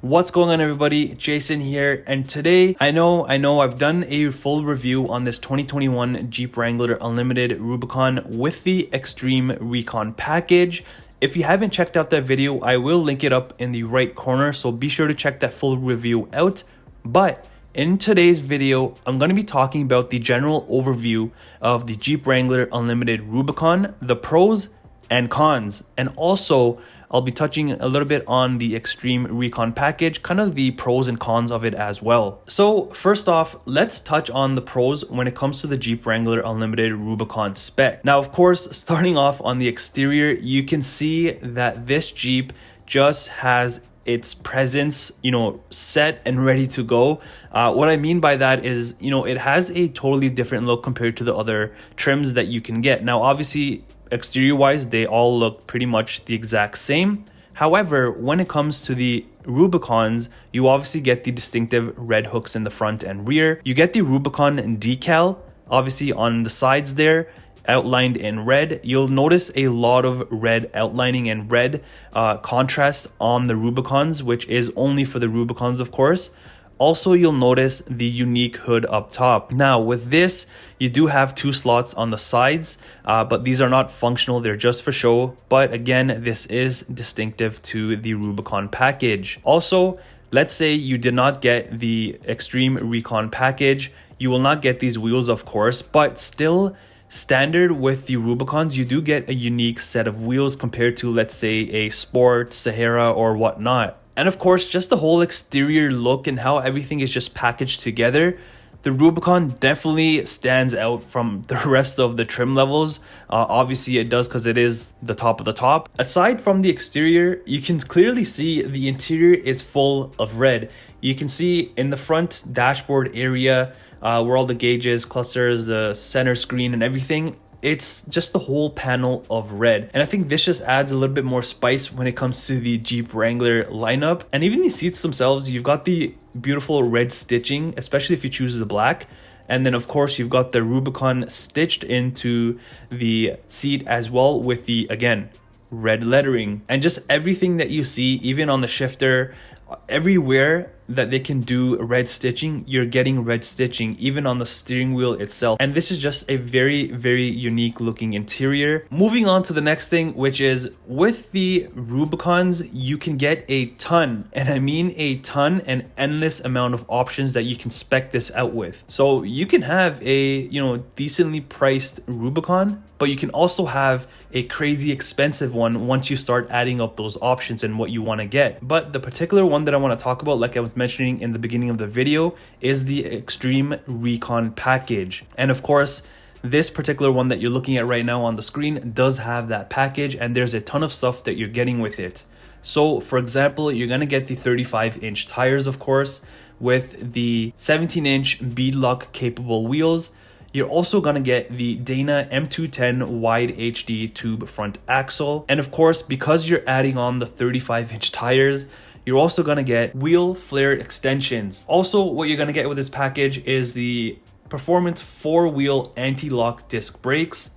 What's going on, everybody? Jason here, and today I know I've done a full review on this 2021 Jeep Wrangler Unlimited Rubicon with the Xtreme Recon package. If you haven't checked out that video, I will link it up in the right corner, so be sure to check that full review out. But in today's video, I'm going to be talking about the general overview of the Jeep Wrangler Unlimited Rubicon, the pros and cons, and also I'll be touching a little bit on the Xtreme Recon package, kind of the pros and cons of it as well. So first off, let's touch on the pros when it comes to the Jeep Wrangler Unlimited Rubicon spec. Now, of course, starting off on the exterior, you can see that this Jeep just has its presence, set and ready to go. What I mean by that is, it has a totally different look compared to the other trims that you can get. Now, obviously, exterior wise, they all look pretty much the exact same. However, when it comes to the Rubicons, you obviously get the distinctive red hooks in the front and rear. You get the Rubicon decal, obviously on the sides there, outlined in red. You'll notice a lot of red outlining and red contrast on the Rubicons, which is only for the Rubicons, of course. Also, you'll notice the unique hood up top. Now, with this, you do have two slots on the sides, but these are not functional. They're just for show. But again, this is distinctive to the Rubicon package. Also, let's say you did not get the Xtreme Recon package. You will not get these wheels, of course, but still, standard with the Rubicons, you do get a unique set of wheels compared to, let's say, a Sport, Sahara, or whatnot. And of course, just the whole exterior look and how everything is just packaged together, the Rubicon definitely stands out from the rest of the trim levels. Obviously, it does because it is the top of the top. Aside from the exterior, you can clearly see the interior is full of red. You can see in the front dashboard area, where all the gauges, clusters, the center screen and everything, it's just the whole panel of red. And I think this just adds a little bit more spice when it comes to the Jeep Wrangler lineup. And even the seats themselves, you've got the beautiful red stitching, especially if you choose the black. And then of course you've got the Rubicon stitched into the seat as well with the, again, red lettering. And just everything that you see, even on the shifter, everywhere that they can do red stitching, you're getting red stitching, even on the steering wheel itself. And this is just a very, very unique looking interior. Moving on to the next thing, which is with the Rubicons, you can get a ton, and I mean a ton, an endless amount of options that you can spec this out with. So you can have a, decently priced Rubicon, but you can also have a crazy expensive one once you start adding up those options and what you want to get. But the particular one that I want to talk about, like I was mentioning in the beginning of the video, is the Xtreme Recon package. And of course, this particular one that you're looking at right now on the screen does have that package, and there's a ton of stuff that you're getting with it. So for example, you're going to get the 35-inch tires, of course, with the 17-inch beadlock capable wheels. You're also going to get the Dana M210 wide HD tube front axle. And of course, because you're adding on the 35-inch tires, you're also going to get wheel flare extensions. Also, what you're going to get with this package is the Performance 4-wheel anti-lock disc brakes,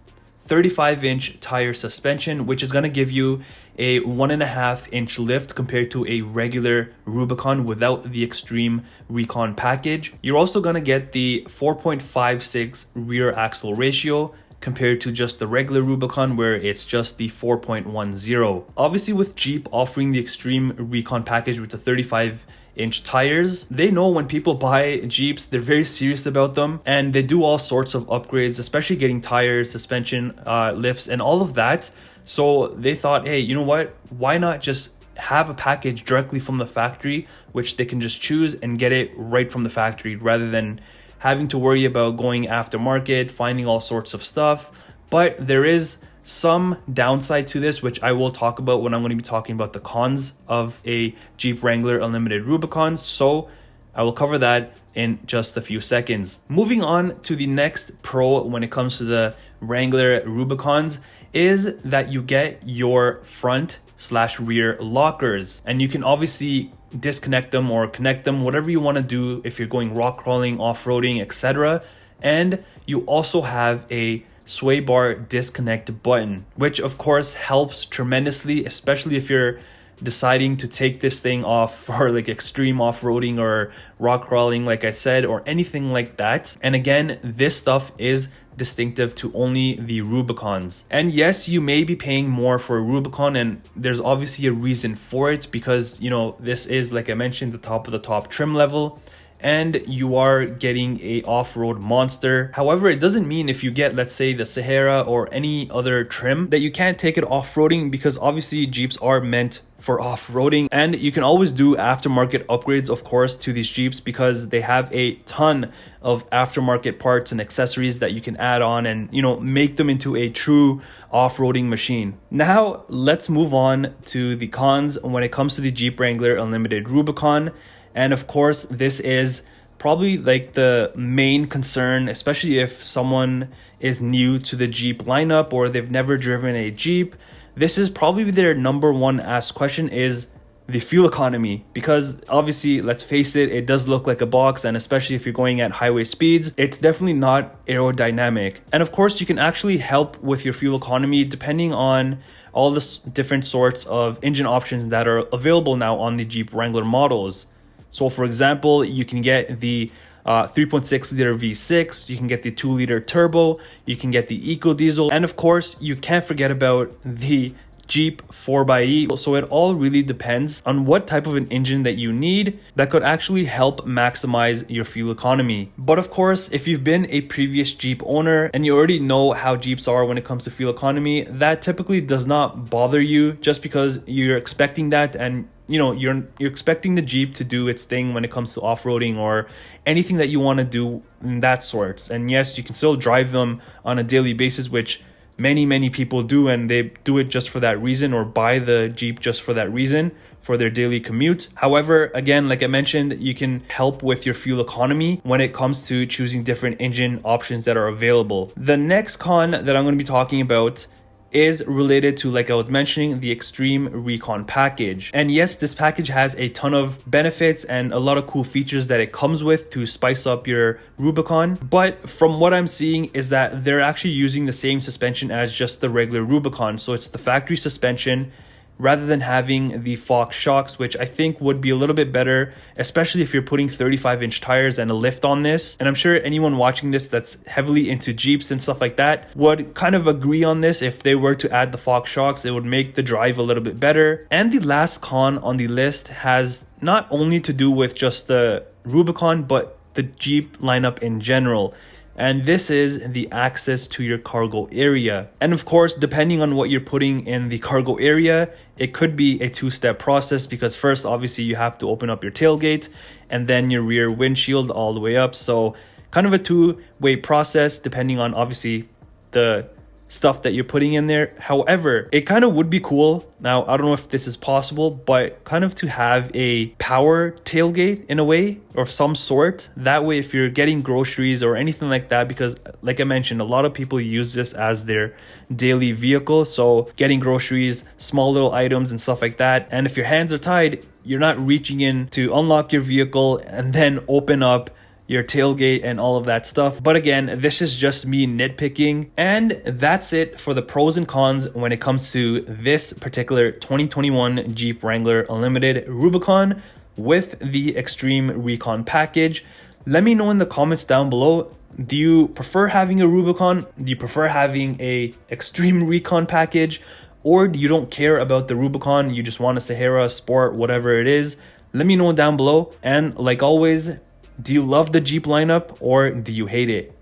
35-inch tire suspension, which is going to give you a 1.5-inch lift compared to a regular Rubicon without the Xtreme Recon package. You're also going to get the 4.56 rear axle ratio, compared to just the regular Rubicon where it's just the 4.10. Obviously, with Jeep offering the Xtreme Recon package with the 35-inch tires, they know when people buy Jeeps, they're very serious about them, and they do all sorts of upgrades, especially getting tires, suspension, lifts, and all of that. So they thought, hey, you know what? Why not just have a package directly from the factory, which they can just choose and get it right from the factory rather than having to worry about going aftermarket, finding all sorts of stuff. But there is some downside to this, which I will talk about when I'm going to be talking about the cons of a Jeep Wrangler Unlimited Rubicon. So I will cover that in just a few seconds. Moving on to the next pro when it comes to the Wrangler Rubicons is that you get your front/rear lockers, and you can obviously disconnect them or connect them, whatever you want to do if you're going rock crawling, off-roading, etc. And you also have a sway bar disconnect button, which of course helps tremendously, especially if you're deciding to take this thing off for like extreme off-roading or rock crawling, like I said, or anything like that. And again, this stuff is distinctive to only the Rubicons. And yes, you may be paying more for a Rubicon, and there's obviously a reason for it, because, you know, this is, like I mentioned, the top of the top trim level, and you are getting a off-road monster. However, it doesn't mean if you get, let's say, the Sahara or any other trim, that you can't take it off-roading, because obviously Jeeps are meant for off-roading, and you can always do aftermarket upgrades, of course, to these Jeeps, because they have a ton of aftermarket parts and accessories that you can add on and, you know, make them into a true off-roading machine. Now let's move on to the cons when it comes to the Jeep Wrangler Unlimited Rubicon. And of course, this is probably like the main concern, especially if someone is new to the Jeep lineup or they've never driven a Jeep. This is probably their number one asked question, is the fuel economy, because obviously, let's face it, it does look like a box, and especially if you're going at highway speeds, it's definitely not aerodynamic. And of course, you can actually help with your fuel economy depending on all the different sorts of engine options that are available now on the Jeep Wrangler models. So for example, you can get the 3.6 liter V6, you can get the 2 liter turbo, you can get the eco diesel, and of course you can't forget about the Jeep 4xe. So it all really depends on what type of an engine that you need that could actually help maximize your fuel economy. But of course, if you've been a previous Jeep owner and you already know how Jeeps are when it comes to fuel economy, that typically does not bother you, just because you're expecting that, and you know, you're expecting the Jeep to do its thing when it comes to off-roading or anything that you want to do in that sorts. And yes, you can still drive them on a daily basis, which many people do, and they do it just for that reason, or buy the Jeep just for that reason, for their daily commute. However, again, like I mentioned, you can help with your fuel economy when it comes to choosing different engine options that are available. The next con that I'm going to be talking about is related to, like I was mentioning, the Xtreme Recon package. And yes, this package has a ton of benefits and a lot of cool features that it comes with to spice up your Rubicon. But from what I'm seeing is that they're actually using the same suspension as just the regular Rubicon. So it's the factory suspension, rather than having the Fox shocks, which I think would be a little bit better, especially if you're putting 35-inch tires and a lift on this. And I'm sure anyone watching this that's heavily into Jeeps and stuff like that would kind of agree on this. If they were to add the Fox shocks, it would make the drive a little bit better. And the last con on the list has not only to do with just the Rubicon, but the Jeep lineup in general. And this is the access to your cargo area. And of course, depending on what you're putting in the cargo area, it could be a two-step process, because first, obviously, you have to open up your tailgate and then your rear windshield all the way up. So kind of a two-way process depending on obviously the stuff that you're putting in there. However, it kind of would be cool. Now, I don't know if this is possible, but kind of to have a power tailgate in a way, or some sort. That way, if you're getting groceries or anything like that, because like I mentioned, a lot of people use this as their daily vehicle. So getting groceries, small little items and stuff like that. And if your hands are tied, you're not reaching in to unlock your vehicle and then open up your tailgate and all of that stuff. But again, this is just me nitpicking. And that's it for the pros and cons when it comes to this particular 2021 Jeep Wrangler Unlimited Rubicon with the Xtreme Recon package. Let me know in the comments down below, do you prefer having a Rubicon? Do you prefer having a Xtreme Recon package? Or do you don't care about the Rubicon, you just want a Sahara, Sport, whatever it is? Let me know down below. And like always, do you love the Jeep lineup or do you hate it?